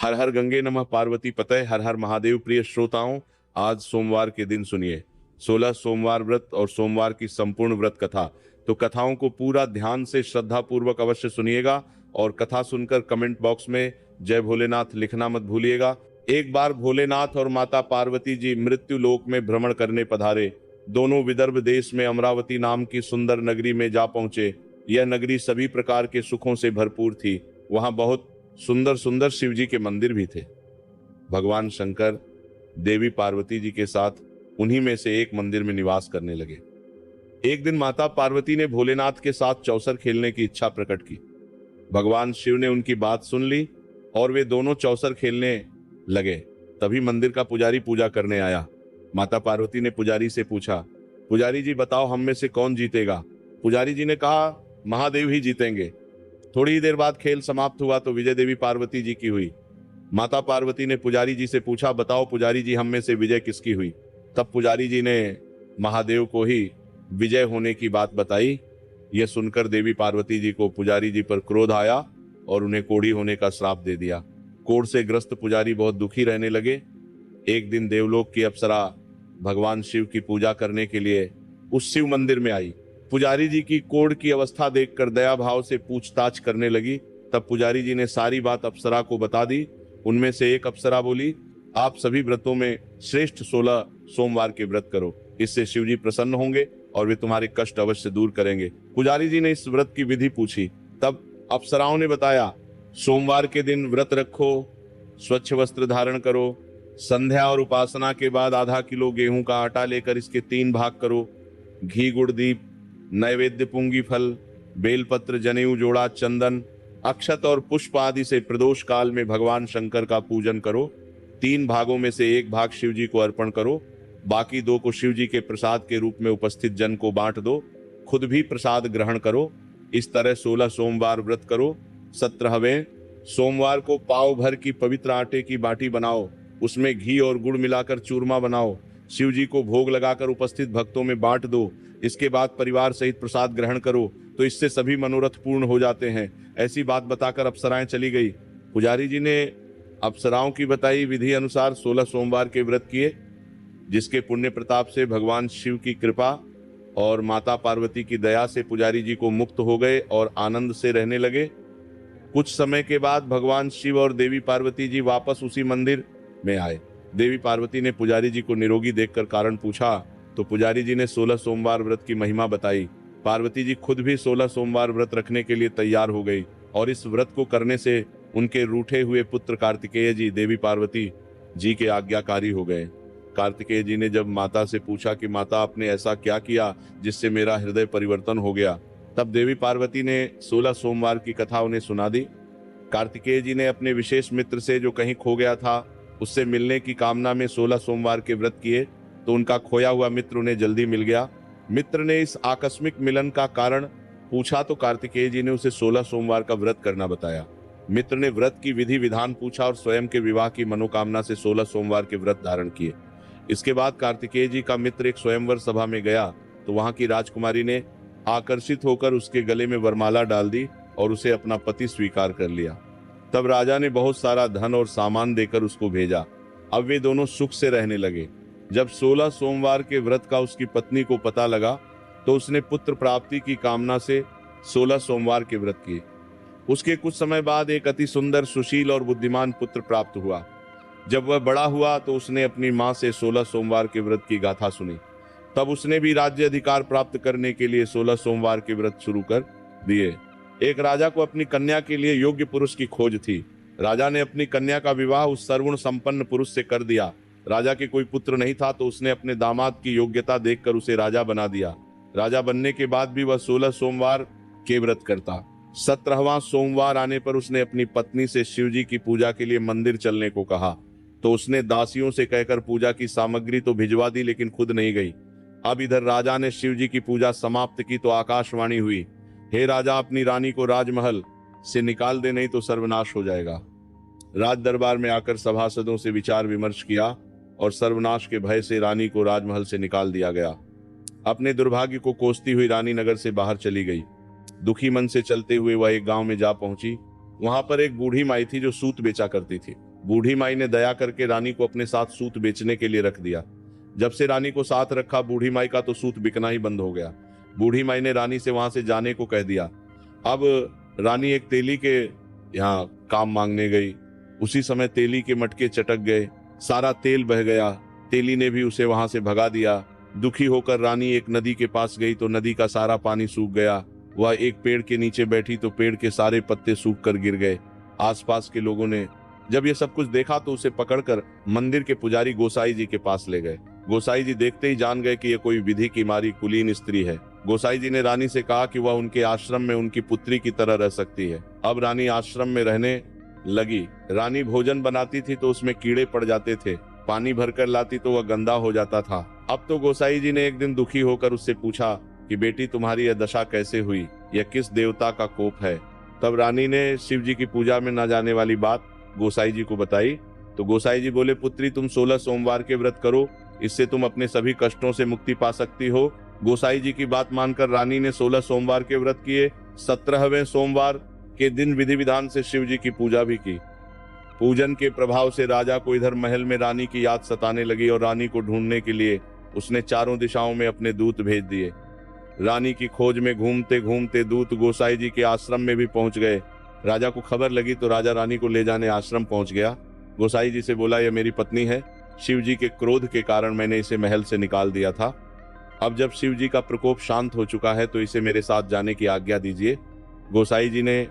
हर हर गंगे नमः पार्वती पतय, हर हर महादेव। प्रिय श्रोताओं, आज सोमवार के दिन सुनिए 16 सोमवार व्रत और सोमवार की संपूर्ण व्रत कथा। तो कथाओं को पूरा ध्यान से श्रद्धा पूर्वक अवश्य सुनिएगा और कथा सुनकर कमेंट बॉक्स में जय भोलेनाथ लिखना मत भूलिएगा। एक बार भोलेनाथ और माता पार्वती जी मृत्यु लोक में भ्रमण करने पधारे। दोनों विदर्भ देश में अमरावती नाम की सुंदर नगरी में जा पहुंचे। यह नगरी सभी प्रकार के सुखों से भरपूर थी। वहां बहुत सुंदर सुंदर शिव जी के मंदिर भी थे। भगवान शंकर देवी पार्वती जी के साथ उन्हीं में से एक मंदिर में निवास करने लगे। एक दिन माता पार्वती ने भोलेनाथ के साथ चौसर खेलने की इच्छा प्रकट की। भगवान शिव ने उनकी बात सुन ली और वे दोनों चौसर खेलने लगे। तभी मंदिर का पुजारी पूजा करने आया। माता पार्वती ने पुजारी से पूछा, पुजारी जी बताओ हम में से कौन जीतेगा? पुजारी जी ने कहा, महादेव ही जीतेंगे। थोड़ी ही देर बाद खेल समाप्त हुआ तो विजय देवी पार्वती जी की हुई। माता पार्वती ने पुजारी जी से पूछा, बताओ पुजारी जी हम में से विजय किसकी हुई? तब पुजारी जी ने महादेव को ही विजय होने की बात बताई। यह सुनकर देवी पार्वती जी को पुजारी जी पर क्रोध आया और उन्हें कोढ़ी होने का श्राप दे दिया। कोढ़ से ग्रस्त पुजारी बहुत दुखी रहने लगे। एक दिन देवलोक की अप्सरा भगवान शिव की पूजा करने के लिए उस शिव मंदिर में आई। पुजारी जी की कोढ़ की अवस्था देखकर दया भाव से पूछताछ करने लगी। तब पुजारी जी ने सारी बात अप्सरा को बता दी। उनमें से एक अप्सरा बोली, आप सभी व्रतों में श्रेष्ठ 16 सोमवार के व्रत करो, इससे शिव जी प्रसन्न होंगे और वे तुम्हारे कष्ट अवश्य दूर करेंगे। पुजारी जी ने इस व्रत की विधि पूछी। तब अप्सराओं ने बताया, सोमवार के दिन व्रत रखो, स्वच्छ वस्त्र धारण करो, संध्या और उपासना के बाद आधा किलो गेहूं का आटा लेकर इसके 3 भाग करो, घी गुड़ दीप नैवेद्य पुंगी फल बेलपत्र जनेऊ जोड़ा चंदन अक्षत और पुष्प आदि से प्रदोष काल में भगवान शंकर का पूजन करो। 3 भागों में से 1 भाग शिव जी को अर्पण करो, बाकी 2 को शिव जी के प्रसाद के रूप में उपस्थित जन को बांट दो, खुद भी प्रसाद ग्रहण करो। इस तरह 16 सोमवार व्रत करो। 17वें सोमवार को पाव भर की पवित्र आटे की बाटी बनाओ, उसमें घी और गुड़ मिलाकर चूरमा बनाओ, शिव जी को भोग लगाकर उपस्थित भक्तों में बांट दो। इसके बाद परिवार सहित प्रसाद ग्रहण करो, तो इससे सभी मनोरथ पूर्ण हो जाते हैं। ऐसी बात बताकर अप्सराएं चली गई। पुजारी जी ने अप्सराओं की बताई विधि अनुसार 16 सोमवार के व्रत किए, जिसके पुण्य प्रताप से भगवान शिव की कृपा और माता पार्वती की दया से पुजारी जी को मुक्त हो गए और आनंद से रहने लगे। कुछ समय के बाद भगवान शिव और देवी पार्वती जी वापस उसी मंदिर में आए। देवी पार्वती ने पुजारी जी को निरोगी देखकर कारण पूछा, तो पुजारी जी ने 16 सोमवार व्रत की महिमा बताई। पार्वती जी खुद भी 16 सोमवार व्रत रखने के लिए तैयार हो गई और इस व्रत को करने से उनके रूठे हुए पुत्र कार्तिकेय जी देवी पार्वती जी के आज्ञाकारी हो गए। कार्तिकेय जी ने जब माता से पूछा कि माता आपने ऐसा क्या किया जिससे मेरा हृदय परिवर्तन हो गया, तब देवी पार्वती ने 16 सोमवार की कथा उन्हें सुना दी। कार्तिकेय जी ने अपने विशेष मित्र से जो कहीं खो गया था उससे मिलने की कामना में 16 सोमवार के व्रत किए, तो उनका खोया हुआ मित्र उन्हें जल्दी मिल गया। मित्र ने इस आकस्मिक मिलन का कारण पूछा तो कार्तिकेय जी ने उसे 16 सोमवार का व्रत करना बताया। मित्र ने व्रत की विधि विधान पूछा और स्वयं के विवाह की मनोकामना से 16 सोमवार के व्रत धारण किए। इसके बाद कार्तिकेय जी का मित्र एक स्वयंवर सभा में गया तो वहां की राजकुमारी ने आकर्षित होकर उसके गले में वरमाला डाल दी और उसे अपना पति स्वीकार कर लिया। तब राजा ने बहुत सारा धन और सामान देकर उसको भेजा। अब वे दोनों सुख से रहने लगे। जब 16 सोमवार के व्रत का उसकी पत्नी को पता लगा तो उसने पुत्र प्राप्ति की कामना से 16 सोमवार के व्रत किए। उसके कुछ समय बाद एक अति सुंदर सुशील और बुद्धिमान पुत्र प्राप्त हुआ। जब वह बड़ा हुआ तो उसने अपनी मां से 16 सोमवार के व्रत की गाथा सुनी। तब उसने भी राज्य अधिकार प्राप्त करने के लिए 16 सोमवार के व्रत शुरू कर दिए। एक राजा को अपनी कन्या के लिए योग्य पुरुष की खोज थी। राजा ने अपनी कन्या का विवाह उस सर्वगुण संपन्न पुरुष से कर दिया। राजा के कोई पुत्र नहीं था तो उसने अपने दामाद की योग्यता देखकर उसे राजा बना दिया। राजा बनने के बाद भी वह 16 सोमवार के व्रत करता। 17वां सोमवार आने पर उसने अपनी पत्नी से शिवजी की पूजा के लिए मंदिर चलने को कहा, तो उसने दासियों से कहकर पूजा की सामग्री तो भिजवा दी लेकिन खुद नहीं गई। अब इधर राजा ने शिवजी की पूजा समाप्त की तो आकाशवाणी हुई, हे राजा अपनी रानी को राजमहल से निकाल दे, नहीं तो सर्वनाश हो जाएगा। राज दरबार में आकर सभासदों से विचार विमर्श किया और सर्वनाश के भय से रानी को राजमहल से निकाल दिया गया। अपने दुर्भाग्य को कोसती हुई रानी नगर से बाहर चली गई। दुखी मन से चलते हुए वह एक गांव में जा पहुंची। वहां पर एक बूढ़ी माई थी जो सूत बेचा करती थी। बूढ़ी माई ने दया करके रानी को अपने साथ सूत बेचने के लिए रख दिया। जब से रानी को साथ रखा, बूढ़ी माई का तो सूत बिकना ही बंद हो गया। बूढ़ी माई ने रानी से वहां से जाने को कह दिया। अब रानी एक तेली के यहाँ काम मांगने गई। उसी समय तेली के मटके चटक गए, सारा तेल बह गया। तेली ने भी उसे वहां से भगा दिया। दुखी होकर रानी एक नदी के पास गई तो नदी का सारा पानी सूख गया। वह एक पेड़ के नीचे बैठी तो पेड़ के सारे पत्ते सूख कर गिर गए। आसपास के लोगों ने जब ये सब कुछ देखा तो उसे पकड़कर मंदिर के पुजारी गोसाई जी के पास ले गए। गोसाई जी देखते ही जान गए कि यह कोई विधि की मारी कुलीन स्त्री है। गोसाई जी ने रानी से कहा कि वह उनके आश्रम में उनकी पुत्री की तरह रह सकती है। अब रानी आश्रम में रहने लगी। रानी भोजन बनाती थी तो उसमें कीड़े पड़ जाते थे, पानी भरकर लाती तो वह गंदा हो जाता था। अब तो गोसाई जी ने एक दिन दुखी होकर उससे पूछा कि बेटी, तुम्हारी यह दशा कैसे हुई? यह किस देवता का कोप है? तब रानी ने शिव जी की पूजा में न जाने वाली बात गोसाई जी को बताई। तो गोसाई जी बोले, पुत्री, तुम 16 सोमवार के व्रत करो, इससे तुम अपने सभी कष्टों से मुक्ति पा सकती हो। गोसाई जी की बात मानकर रानी ने 16 सोमवार के व्रत किए। 17वें सोमवार के दिन विधि विधान से शिव जी की पूजा भी की। पूजन के प्रभाव से राजा को इधर महल में रानी की याद सताने लगी और रानी को ढूंढने के लिए उसने चारों दिशाओं में अपने दूत भेज दिए। रानी की खोज में घूमते घूमते दूत गोसाई जी के आश्रम में भी पहुंच गए। राजा को खबर लगी तो राजा रानी को ले जाने आश्रम पहुंच गया। गोसाई जी से बोला, यह मेरी पत्नी है। शिव जी के क्रोध के कारण मैंने इसे महल से निकाल दिया था। अब जब शिव जी का प्रकोप शांत हो चुका है तो इसे मेरे साथ जाने की आज्ञा दीजिए। गोसाई जी ने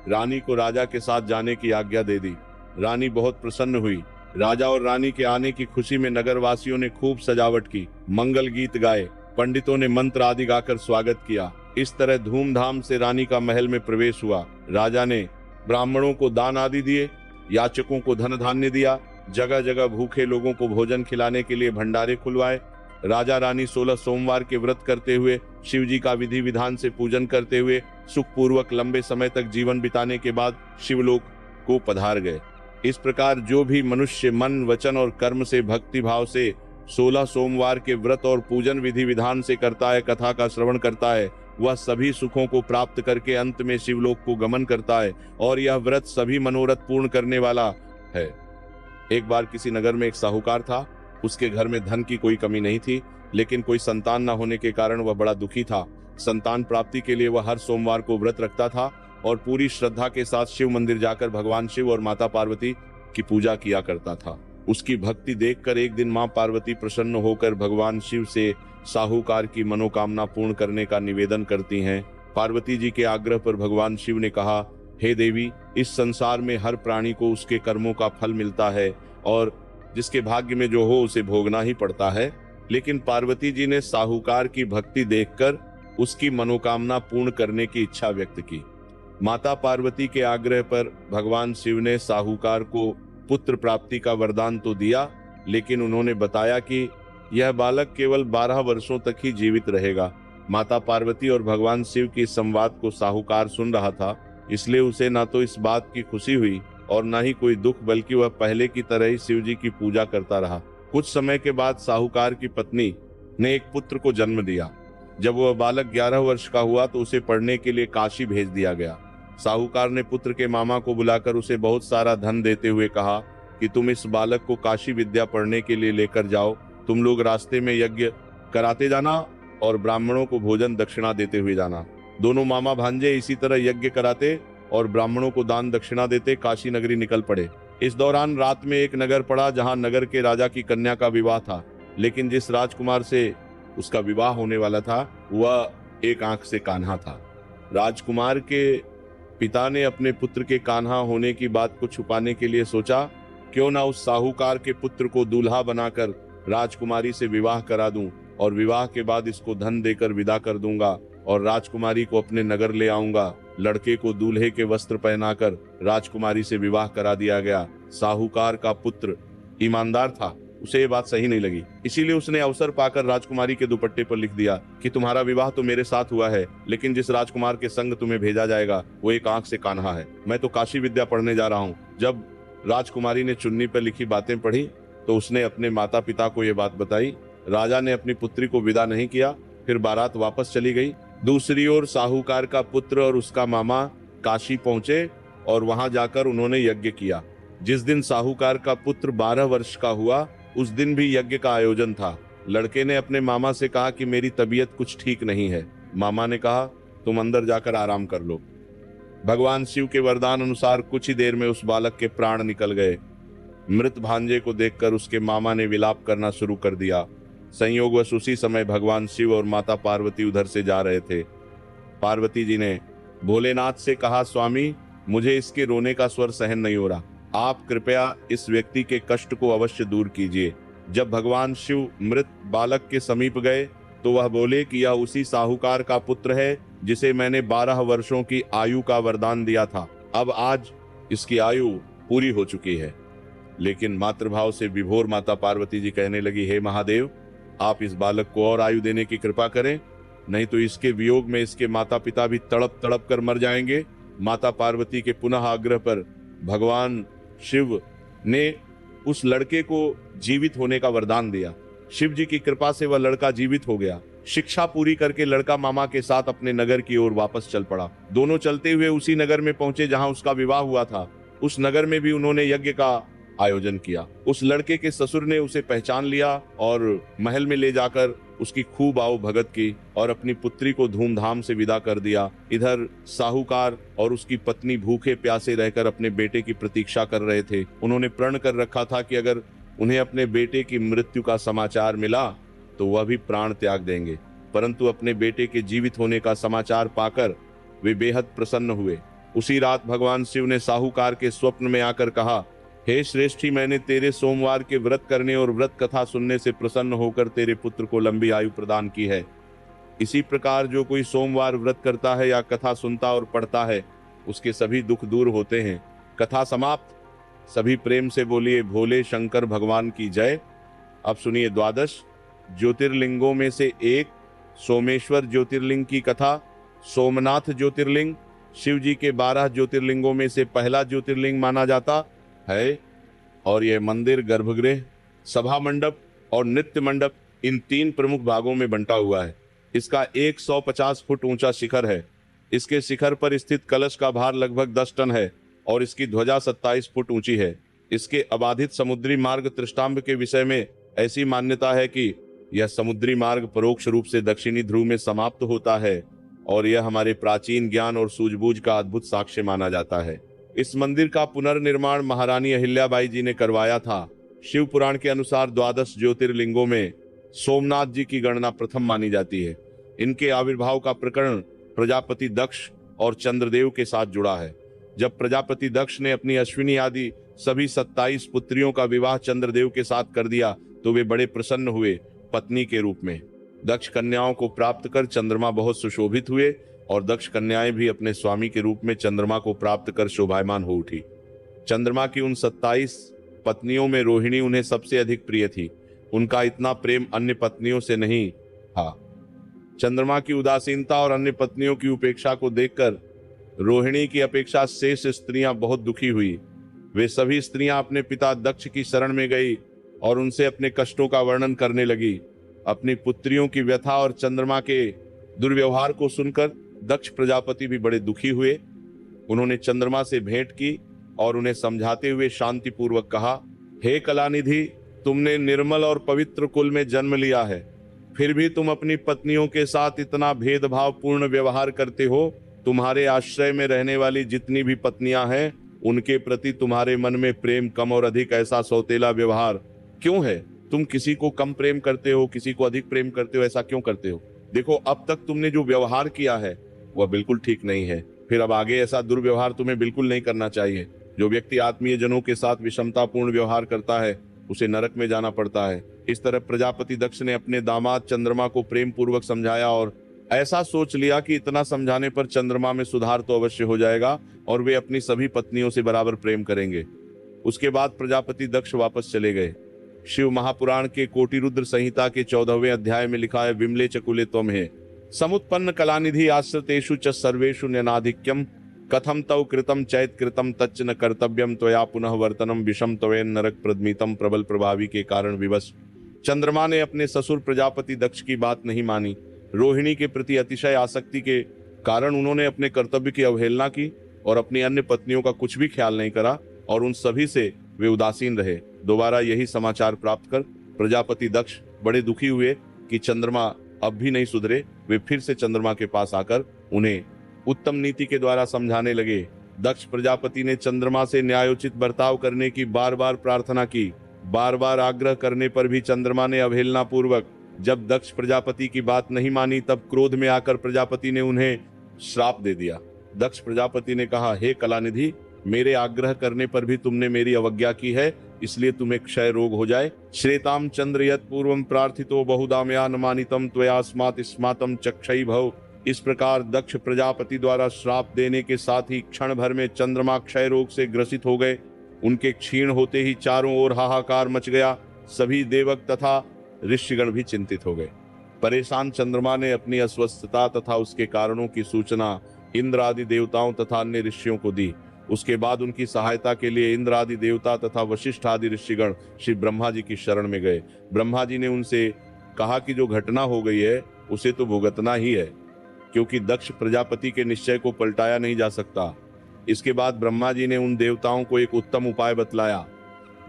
रानी को राजा के साथ जाने की आज्ञा दे दी। रानी बहुत प्रसन्न हुई। राजा और रानी के आने की खुशी में नगरवासियों ने खूब सजावट की, मंगल गीत गाए, पंडितों ने मंत्र आदि गाकर स्वागत किया। इस तरह धूमधाम से रानी का महल में प्रवेश हुआ। राजा ने ब्राह्मणों को दान आदि दिए, याचकों को धन धान्य दिया, जगह जगह भूखे लोगों को भोजन खिलाने के लिए भंडारे खुलवाए। राजा रानी 16 सोमवार के व्रत करते हुए, शिव जी का विधि विधान से पूजन करते हुए सुखपूर्वक लंबे समय तक जीवन बिताने के बाद शिवलोक को पधार गए। इस प्रकार जो भी मनुष्य मन, वचन और कर्म से भक्ति भाव से 16 सोमवार के व्रत और पूजन विधि विधान से करता है, कथा का श्रवण करता है, वह सभी सुखों को प्राप्त करके अंत में शिवलोक को गमन करता है। और यह व्रत सभी मनोरथ पूर्ण करने वाला है। एक बार किसी नगर में एक साहूकार था। उसके घर में धन की कोई कमी नहीं थी, लेकिन कोई संतान न होने के कारण वह बड़ा दुखी था। संतान प्राप्ति के लिए वह हर सोमवार को व्रत रखता था और पूरी श्रद्धा के साथ शिव मंदिर जाकर भगवान शिव और माता पार्वती की पूजा किया करता था। उसकी भक्ति देखकर एक दिन मां पार्वती प्रसन्न होकर भगवान शिव से साहूकार की मनोकामना पूर्ण करने का निवेदन करती हैं। पार्वती जी के आग्रह पर भगवान शिव ने कहा, हे देवी, इस संसार में हर प्राणी को उसके कर्मों का फल मिलता है और जिसके भाग्य में जो हो उसे भोगना ही पड़ता है। लेकिन पार्वती जी ने साहूकार की भक्ति देखकर उसकी मनोकामना पूर्ण करने की इच्छा व्यक्त की। माता पार्वती के आग्रह पर भगवान शिव ने साहूकार को पुत्र प्राप्ति का वरदान तो दिया, लेकिन उन्होंने बताया कि यह बालक केवल 12 वर्षों तक ही जीवित रहेगा। माता पार्वती और भगवान शिव के संवाद को साहूकार सुन रहा था, इसलिए उसे न तो इस बात की खुशी हुई और न ही कोई दुख, बल्कि वह पहले की तरह ही शिव जी की पूजा करता रहा। कुछ समय के बाद साहूकार की पत्नी ने एक पुत्र को जन्म दिया। जब वह बालक 11 वर्ष का हुआ तो उसे पढ़ने के लिए काशी भेज दिया गया। साहूकार ने पुत्र के मामा को बुलाकर उसे बहुत सारा धन देते हुए कहा कि तुम इस बालक को काशी विद्या पढ़ने के लिए लेकर जाओ। तुम लोग रास्ते में यज्ञ कराते जाना और ब्राह्मणों को भोजन दक्षिणा देते हुए जाना। दोनों मामा भांजे इसी तरह यज्ञ कराते और ब्राह्मणों को दान दक्षिणा देते काशी नगरी निकल पड़े। इस दौरान रात में एक नगर पड़ा जहां नगर के राजा की कन्या का विवाह था, लेकिन जिस राजकुमार से उसका विवाह होने वाला था वह एक आंख से कान्हा था। राजकुमार के पिता ने अपने पुत्र के कान्हा होने की बात को छुपाने के लिए सोचा, क्यों ना उस साहूकार के पुत्र को दूल्हा बनाकर राजकुमारी से विवाह करा दूं और विवाह के बाद इसको धन देकर विदा कर दूंगा और राजकुमारी को अपने नगर ले आऊंगा। लड़के को दूल्हे के वस्त्र पहनाकर राजकुमारी से विवाह करा दिया गया। साहूकार का पुत्र ईमानदार था, उसे ये बात सही नहीं लगी, इसीलिए उसने अवसर पाकर राजकुमारी के दुपट्टे पर लिख दिया कि तुम्हारा विवाह तो मेरे साथ हुआ है, लेकिन जिस राजकुमार के संग तुम्हें भेजा जाएगा वो एक आंख से कान्हा है। मैं तो काशी विद्या पढ़ने जा रहा हूँ। जब राजकुमारी ने चुन्नी पर लिखी बातें पढ़ी तो उसने अपने माता पिता को ये बात बताई। राजा ने अपनी पुत्री को विदा नहीं किया, फिर बारात वापस चली गई। दूसरी ओर साहूकार का पुत्र और उसका मामा काशी पहुंचे और वहां जाकर उन्होंने यज्ञ किया। जिस दिन साहूकार का पुत्र 12 वर्ष का हुआ उस दिन भी यज्ञ का आयोजन था। लड़के ने अपने मामा से कहा कि मेरी तबीयत कुछ ठीक नहीं है। मामा ने कहा तुम अंदर जाकर आराम कर लो। भगवान शिव के वरदान अनुसार कुछ ही देर में उस बालक के प्राण निकल गए। मृत भांजे को देखकर उसके मामा ने विलाप करना शुरू कर दिया। संयोगवश उसी समय भगवान शिव और माता पार्वती उधर से जा रहे थे। पार्वती जी ने भोलेनाथ से कहा, स्वामी मुझे इसके रोने का स्वर सहन नहीं हो रहा, आप कृपया इस व्यक्ति के कष्ट को अवश्य दूर कीजिए। जब भगवान शिव मृत बालक के समीप गए तो वह बोले कि यह उसी साहूकार का पुत्र है जिसे मैंने 12 वर्षों की आयु का वरदान दिया था। अब आज इसकी आयु पूरी हो चुकी है। लेकिन मातृभाव से विभोर माता पार्वती जी कहने लगी, हे महादेव, आप इस बालक को और आयु देने की कृपा करें, नहीं तो इसके वियोग में इसके माता पिता भी तड़प तड़प कर मर जाएंगे। माता पार्वती के पुनः आग्रह पर भगवान शिव ने उस लड़के को जीवित होने का वरदान दिया। शिव जी की कृपा से वह लड़का जीवित हो गया। शिक्षा पूरी करके लड़का मामा के साथ अपने नगर की ओर वापस चल पड़ा। दोनों चलते हुए उसी नगर में पहुंचे जहां उसका विवाह हुआ था। उस नगर में भी उन्होंने यज्ञ का आयोजन किया। उस लड़के के ससुर ने उसे पहचान लिया और महल में ले जाकर उसकी खूब आओ भगत की और अपनी पुत्री को धूमधाम से विदा कर दिया। इधर साहूकार और उसकी पत्नी भूखे प्यासे रहकर अपने बेटे की प्रतीक्षा कर रहे थे। उन्होंने प्रण कर रखा था कि अगर उन्हें अपने बेटे की मृत्यु का समाचार मिला तो वह भी प्राण त्याग देंगे, परंतु अपने बेटे के जीवित होने का समाचार पाकर वे बेहद प्रसन्न हुए। उसी रात भगवान शिव ने साहूकार के स्वप्न में आकर कहा, हे श्रेष्ठी, मैंने तेरे सोमवार के व्रत करने और व्रत कथा सुनने से प्रसन्न होकर तेरे पुत्र को लंबी आयु प्रदान की है। इसी प्रकार जो कोई सोमवार व्रत करता है या कथा सुनता और पढ़ता है उसके सभी दुख दूर होते हैं। कथा समाप्त। सभी प्रेम से बोलिए भोले शंकर भगवान की जय। अब सुनिए 12 ज्योतिर्लिंगों में से एक सोमेश्वर ज्योतिर्लिंग की कथा। सोमनाथ ज्योतिर्लिंग शिव जी के 12 ज्योतिर्लिंगों में से पहला ज्योतिर्लिंग माना जाता है और यह मंदिर, गर्भगृह, सभा मंडप और नित्य मंडप इन 3 प्रमुख भागों में बंटा हुआ है। इसका 150 फुट ऊंचा शिखर है। इसके शिखर पर स्थित कलश का भार लगभग 10 टन है और इसकी ध्वजा 27 फुट ऊंची है। इसके अबाधित समुद्री मार्ग त्रिष्टाम्ब के विषय में ऐसी मान्यता है कि यह समुद्री मार्ग परोक्ष रूप से दक्षिणी ध्रुव में समाप्त होता है और यह हमारे प्राचीन ज्ञान और सूझबूझ का अद्भुत साक्ष्य माना जाता है। इस मंदिर का पुनर्निर्माण महारानी अहिल्याबाई जी ने करवाया था। शिव पुराण के अनुसार 12 ज्योतिर्लिंगों में सोमनाथ जी की गणना प्रथम मानी जाती है। इनके आविर्भाव का प्रकरण प्रजापति दक्ष और चंद्रदेव के साथ जुड़ा है। जब प्रजापति दक्ष ने अपनी अश्विनी आदि सभी 27 पुत्रियों का विवाह चंद्रदेव के साथ कर दिया तो वे बड़े प्रसन्न हुए पत्नी के रूप में। दक्ष कन्याओं को प्राप्त कर चंद्रमा बहुत सुशोभित हुए और दक्ष कन्याएं भी अपने स्वामी के रूप में चंद्रमा को प्राप्त कर शोभायमान हो उठी। चंद्रमा की उन 27 पत्नियों में रोहिणी उन्हें सबसे अधिक प्रिय थी। उनका इतना प्रेम अन्य पत्नियों से नहीं था। चंद्रमा की उदासीनता और अन्य पत्नियों की उपेक्षा को देखकर रोहिणी की अपेक्षा शेष स्त्रियां बहुत दुखी हुई। वे सभी स्त्रियां अपने पिता दक्ष की शरण में गई और उनसे अपने कष्टों का वर्णन करने लगी। अपनी पुत्रियों की व्यथा और चंद्रमा के दुर्व्यवहार को सुनकर दक्ष प्रजापति भी बड़े दुखी हुए। उन्होंने चंद्रमा से भेंट की और उन्हें समझाते हुए शांतिपूर्वक कहा, हे कलानिधि, तुमने निर्मल और पवित्र कुल में जन्म लिया है, फिर भी तुम अपनी पत्नियों के साथ इतना भेदभाव पूर्ण व्यवहार करते हो। तुम्हारे आश्रय में रहने वाली जितनी भी पत्नियां हैं उनके प्रति तुम्हारे मन में प्रेम कम और अधिक ऐसा सौतेला व्यवहार क्यों है? तुम किसी को कम प्रेम करते हो, किसी को अधिक प्रेम करते हो, ऐसा क्यों करते हो? देखो, अब तक तुमने जो व्यवहार किया है वह बिल्कुल ठीक नहीं है। फिर अब आगे ऐसा दुर्व्यवहार तुम्हें बिल्कुल नहीं करना चाहिए। जो व्यक्ति आत्मीय जनों के साथ विषमतापूर्ण व्यवहार करता है उसे नरक में जाना पड़ता है। इस तरह प्रजापति दक्ष ने अपने दामाद चंद्रमा को प्रेम पूर्वक समझाया और ऐसा सोच लिया कि इतना समझाने पर चंद्रमा में सुधार तो अवश्य हो जाएगा और वे अपनी सभी पत्नियों से बराबर प्रेम करेंगे। उसके बाद प्रजापति दक्ष वापस चले गए। शिव महापुराण के कोटि रुद्र संहिता के 14वें अध्याय में लिखा है, विमले चकुले त्वं है समुत्पन्न कलानिधि आश्रितेषु च सर्वेषु न्यनाधिक्यम कथम तव कृतम चैत कृतम तच्च न कर्तव्यम त्वया पुनः वर्तनम विषम त्वेन नरक प्रद्मितम। प्रबल प्रभावी के कारण विवश चंद्रमा ने अपने ससुर प्रजापति दक्ष की बात नहीं मानी। रोहिणी के प्रति अतिशय आसक्ति के कारण उन्होंने अपने कर्तव्य की अवहेलना की और अपनी अन्य पत्नियों का कुछ भी ख्याल नहीं करा। और उन सभी से वे उदासीन रहे। दोबारा यही समाचार प्राप्त कर प्रजापति दक्ष बड़े दुखी हुए कि चंद्रमा अब भी नहीं सुधरे। वे फिर से चंद्रमा के पास आकर उन्हें उत्तम नीति के द्वारा समझाने लगे। दक्ष प्रजापति ने चंद्रमा से न्यायोचित बर्ताव करने की बार बार प्रार्थना की। बार बार आग्रह करने पर भी चंद्रमा ने अवहेलना पूर्वक जब दक्ष प्रजापति की बात नहीं मानी, तब क्रोध में आकर प्रजापति ने उन्हें श्राप दे दिया। दक्ष प्रजापति ने कहा, हे कलानिधि, मेरे आग्रह करने पर भी तुमने मेरी अवज्ञा की है, इसलिए तुम्हें क्षय रोग हो जाए। श्रेताम चंद्र यत् पूर्वम प्रार्थितो बहुदामया नमानितम त्वया स्मात् स्मातम चक्षई भव। इस प्रकार दक्ष प्रजापति द्वारा श्राप देने के साथ ही क्षण भर में चंद्रमा क्षय रोग से ग्रसित हो गए। उनके क्षीण होते ही चारों ओर हाहाकार मच गया। सभी देवक तथा ऋषिगण भी चिंतित हो गए। परेशान चंद्रमा ने अपनी अस्वस्थता तथा उसके कारणों की सूचना इंद्र आदि देवताओं तथा अन्य ऋषियों को दी। उसके बाद उनकी सहायता के लिए इंद्र आदि देवता तथा वशिष्ठ आदि ऋषिगण श्री ब्रह्मा जी की शरण में गए। ब्रह्मा जी ने उनसे कहा कि जो घटना हो गई है उसे तो भुगतना ही है, क्योंकि दक्ष प्रजापति के निश्चय को पलटाया नहीं जा सकता। इसके बाद ब्रह्मा जी ने उन देवताओं को एक उत्तम उपाय बतलाया।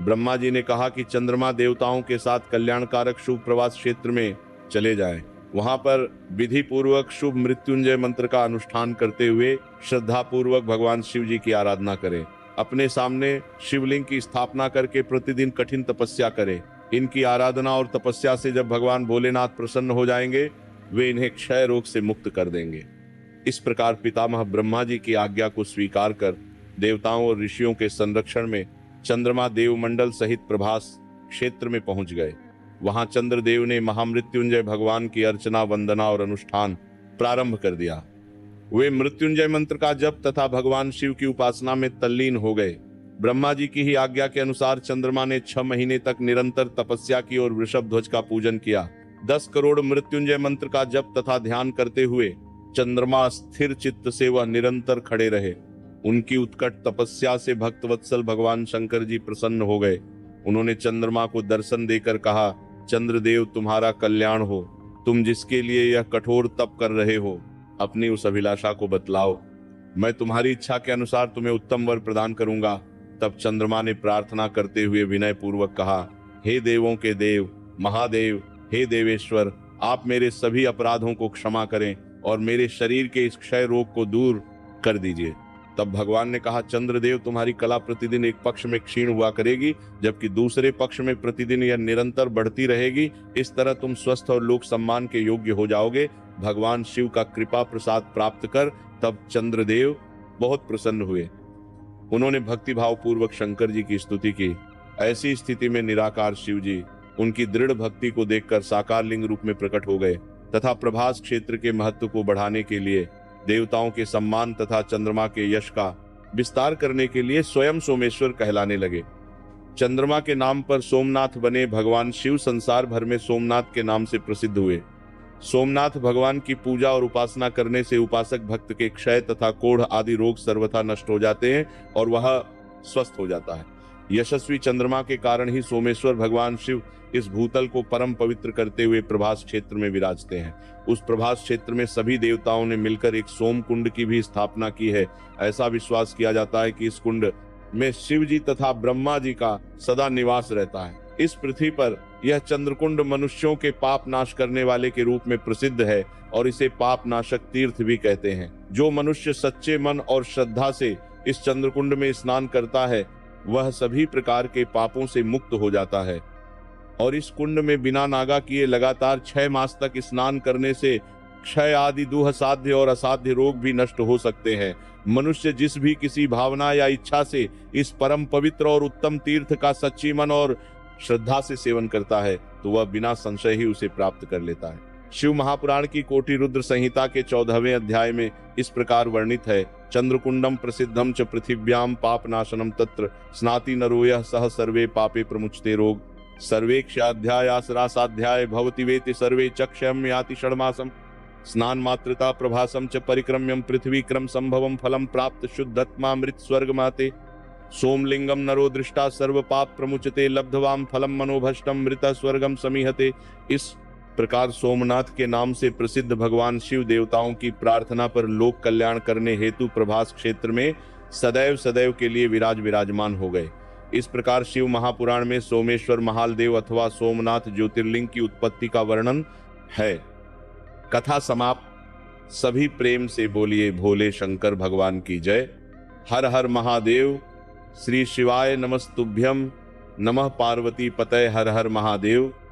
ब्रह्मा जी ने कहा कि चंद्रमा देवताओं के साथ कल्याणकारक शुभ प्रवास क्षेत्र में चले जाएं। वहां पर विधि पूर्वक शुभ मृत्युंजय मंत्र का अनुष्ठान करते हुए श्रद्धा पूर्वक भगवान शिव जी की आराधना करें। अपने सामने शिवलिंग की स्थापना करके प्रतिदिन कठिन तपस्या करें। इनकी आराधना और तपस्या से जब भगवान भोलेनाथ प्रसन्न हो जाएंगे, वे इन्हें क्षय रोग से मुक्त कर देंगे। इस प्रकार पितामह ब्रह्मा जी की आज्ञा को स्वीकार कर देवताओं और ऋषियों के संरक्षण में चंद्रमा देवमंडल सहित प्रभास क्षेत्र में पहुंच गए। वहां चंद्रदेव ने महामृत्युंजय भगवान की अर्चना, वंदना और अनुष्ठान प्रारंभ कर दिया। वे मृत्युंजय मंत्र का जप तथा भगवान शिव की उपासना में तल्लीन हो गए। ब्रह्मा जी की ही आज्ञा के अनुसार चंद्रमा ने 6 महीने तक निरंतर तपस्या की और वृषभ ध्वज का पूजन किया। 10 करोड़ मृत्युंजय मंत्र का जप तथा ध्यान करते हुए चंद्रमा स्थिर चित्त से वह निरंतर खड़े रहे। उनकी उत्कट तपस्या से भक्तवत्सल भगवान शंकर जी प्रसन्न हो गए। उन्होंने चंद्रमा को दर्शन देकर कहा, चंद्रदेव तुम्हारा कल्याण हो। तुम जिसके लिए यह कठोर तप कर रहे हो, अपनी उस अभिलाषा को बतलाओ। मैं तुम्हारी इच्छा के अनुसार तुम्हें उत्तम वर प्रदान करूंगा। तब चंद्रमा ने प्रार्थना करते हुए विनय पूर्वक कहा, हे देवों के देव महादेव, हे देवेश्वर, आप मेरे सभी अपराधों को क्षमा करें और मेरे शरीर के इस क्षय रोग को दूर कर दीजिए। तब भगवान ने कहा, चंद्रदेव तुम्हारी कला प्रतिदिन एक पक्ष में क्षीण हुआ करेगी, जबकि दूसरे पक्ष में प्रतिदिन यह निरंतर बढ़ती रहेगी। इस तरह तुम स्वस्थ और लोक सम्मान के योग्य हो जाओगे। भगवान शिव का कृपा प्रसाद प्राप्त कर तब चंद्रदेव बहुत प्रसन्न हुए। उन्होंने भक्तिभाव पूर्वक शंकर जी की स्तुति की। ऐसी स्थिति में निराकार शिव जी उनकी दृढ़ भक्ति को देखकर साकार लिंग रूप में प्रकट हो गए तथा प्रभास क्षेत्र के महत्व को बढ़ाने के लिए, देवताओं के सम्मान तथा चंद्रमा के यश का विस्तार करने के लिए स्वयं सोमेश्वर कहलाने लगे। चंद्रमा के नाम पर सोमनाथ बने भगवान शिव संसार भर में सोमनाथ के नाम से प्रसिद्ध हुए। सोमनाथ भगवान की पूजा और उपासना करने से उपासक भक्त के क्षय तथा कोढ़ आदि रोग सर्वथा नष्ट हो जाते हैं और वह स्वस्थ हो जाता है। यशस्वी चंद्रमा के कारण ही सोमेश्वर भगवान शिव इस भूतल को परम पवित्र करते हुए प्रभास क्षेत्र में विराजते हैं। उस प्रभास क्षेत्र में सभी देवताओं ने मिलकर एक सोम कुंड की भी स्थापना की है। ऐसा विश्वास किया जाता है कि इस कुंड में शिव जी तथा ब्रह्मा जी का सदा निवास रहता है। इस पृथ्वी पर यह चंद्रकुंड मनुष्यों के पाप नाश करने वाले के रूप में प्रसिद्ध है और इसे पाप नाशक तीर्थ भी कहते हैं। जो मनुष्य सच्चे मन और श्रद्धा से इस चंद्रकुंड में स्नान करता है, वह सभी प्रकार के पापों से मुक्त हो जाता है। और इस कुंड में बिना नागा किए लगातार 6 मास तक स्नान करने से क्षय आदि दुह साध्य और असाध्य रोग भी नष्ट हो सकते हैं। मनुष्य जिस भी किसी भावना या इच्छा से इस परम पवित्र और उत्तम तीर्थ का सच्ची मन और श्रद्धा से सेवन करता है, तो वह बिना संशय ही उसे प्राप्त कर लेता है। शिव महापुराण की कोटि रुद्र संहिता के 14वें अध्याय में इस प्रकार वर्णित है, चंद्रकुंडम प्रसिद्धम च पृथिव्याम पापनाशनम तत्र स्नाति नरो यः सह सर्वे पापे प्रमुच्यते रोग। सर्वेक्षाध्यायासरासाध्याय भवति वेति सर्वे चक्षयम याति षड्मासम। स्नान मात्रता प्रभासम च परिक्रम्यम पृथ्वी क्रम संभवम फलम प्राप्त शुद्धत्मामृत स्वर्ग माते। सोमलिंगम नरो दृष्टा सर्व पाप प्रमुचते लब्धवाम फलम मनोभष्टम मृत स्वर्गम समीहते। इस प्रकार सोमनाथ के नाम से प्रसिद्ध भगवान शिव देवताओं की प्रार्थना पर लोक कल्याण करने हेतु प्रभास क्षेत्र में सदैव सदैव के लिए विराजमान हो गए। इस प्रकार शिव महापुराण में सोमेश्वर महालदेव अथवा सोमनाथ ज्योतिर्लिंग की उत्पत्ति का वर्णन है। कथा समाप्त। सभी प्रेम से बोलिए भोले शंकर भगवान की जय। हर हर महादेव। श्री शिवाय नमस्तुभ्यम। नमः पार्वती पतये। हर हर महादेव।